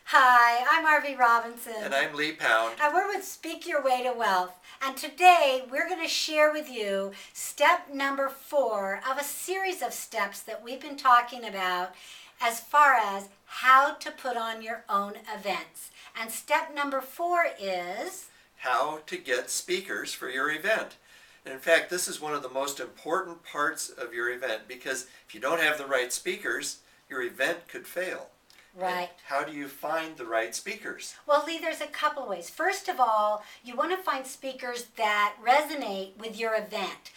Hi, I'm Arvie Robinson. And I'm Lee Pound. And we're with Speak Your Way to Wealth. And today we're going to share with you step number 4 of a series of steps that we've been talking about as far as how to put on your own events. And step number 4 is how to get speakers for your event. And in fact, this is one of the most important parts of your event, because if you don't have the right speakers, your event could fail. right. And how do you find the right speakers? Well, Lee, there's a couple ways. First of all, you want to find speakers that resonate with your event.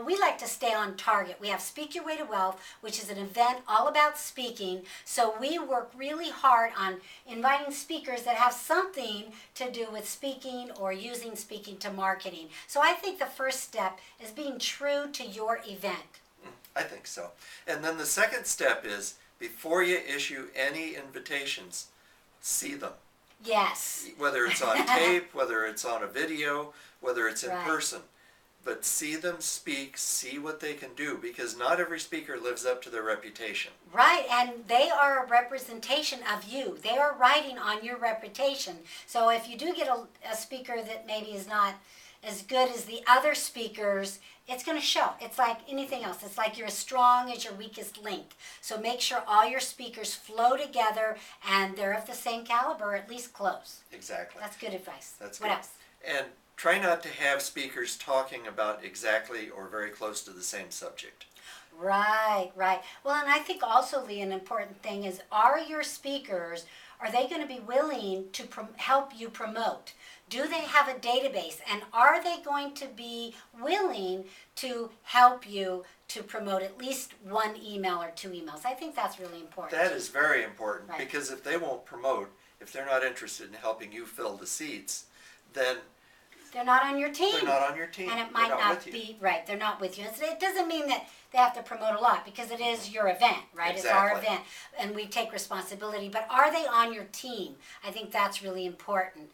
We like to stay on target. We have Speak Your Way to Wealth, which is an event all about speaking. So we work really hard on inviting speakers that have something to do with speaking or using speaking to marketing. So I think the first step is being true to your event. I think so. And then the second step is, before you issue any invitations, see them. Yes. Whether it's on tape, whether it's on a video, whether it's in Right. person. But see them speak, see what they can do, because not every speaker lives up to their reputation. Right, and they are a representation of you. They are writing on your reputation. So if you do get a speaker that maybe is not as good as the other speakers, it's going to show. It's like anything else. It's like you're as strong as your weakest link. So make sure all your speakers flow together and they're of the same caliber, at least close. Exactly. That's good advice. That's what good. else? And try not to have speakers talking about exactly or very close to the same subject. Right, right. Well, and I think also, Lee, an important thing is, are they going to be willing to help you promote? Do they have a database? And are they going to be willing to help you to promote at least one email or 2 emails? I think that's really important. That is very important, right. Because if they won't promote, if they're not interested in helping you fill the seats, then they're not on your team. They're not on your team. And it might not be, right, they're not with you. It doesn't mean that they have to promote a lot, because it is your event, right? Exactly. It's our event, and we take responsibility. But are they on your team? I think that's really important.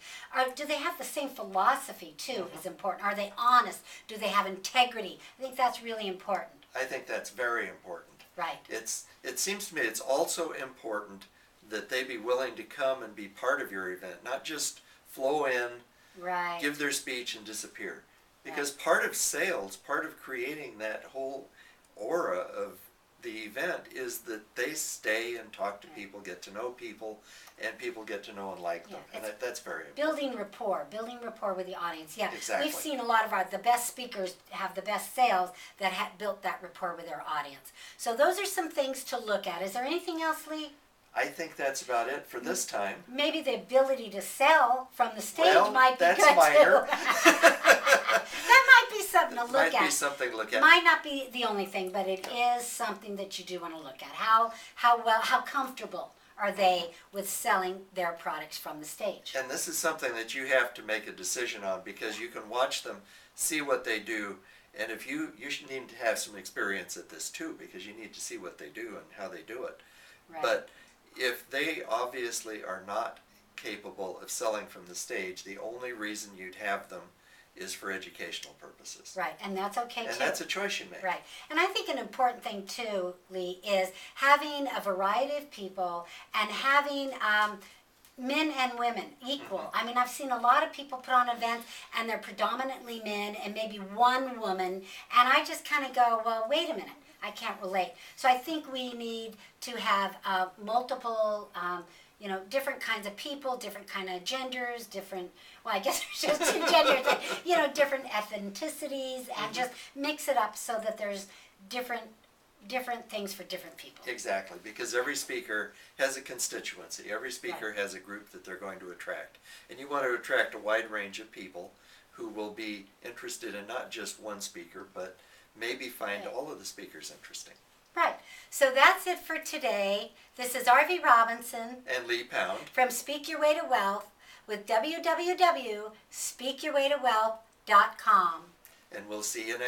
Do they have the same philosophy, too, is important. Are they honest? Do they have integrity? I think that's really important. I think that's very important. Right. It seems to me it's also important that they be willing to come and be part of your event, not just flow in, right. give their speech and disappear. Because part of sales, part of creating that whole aura of the event, is that they stay and talk to people, get to know people, and people get to know and like them. And that's very important. Building rapport with the audience. Yeah, exactly. We've seen a lot of the best speakers have the best sales that have built that rapport with their audience. So those are some things to look at. Is there anything else, Lee? I think that's about it for this time. Maybe the ability to sell from the stage might be that's good minor. too. That might be something to look at. Might be something to look at. Might not be the only thing, but it is something that you do want to look at. How comfortable are they with selling their products from the stage? And this is something that you have to make a decision on, because you can watch them, see what they do, and if you should need to have some experience at this too, because you need to see what they do and how they do it. Right. But if they obviously are not capable of selling from the stage, the only reason you'd have them is for educational purposes. Right, and that's okay too. And that's a choice you make. Right, and I think an important thing too, Lee, is having a variety of people and having men and women equal. Mm-hmm. I mean, I've seen a lot of people put on events and they're predominantly men and maybe one woman, and I just kind of go, well, wait a minute. I can't relate. So I think we need to have multiple, different kinds of people, different kind of genders, I guess there's just 2 genders, different ethnicities, and just mix it up so that there's different things for different people. Exactly, because every speaker has a constituency. Every speaker has a group that they're going to attract. And you want to attract a wide range of people who will be interested in not just one speaker, but maybe find all of the speakers interesting. Right. So that's it for today. This is Arvie Robinson and Lee Pound from Speak Your Way to Wealth with www.speakyourwaytowealth.com. And we'll see you next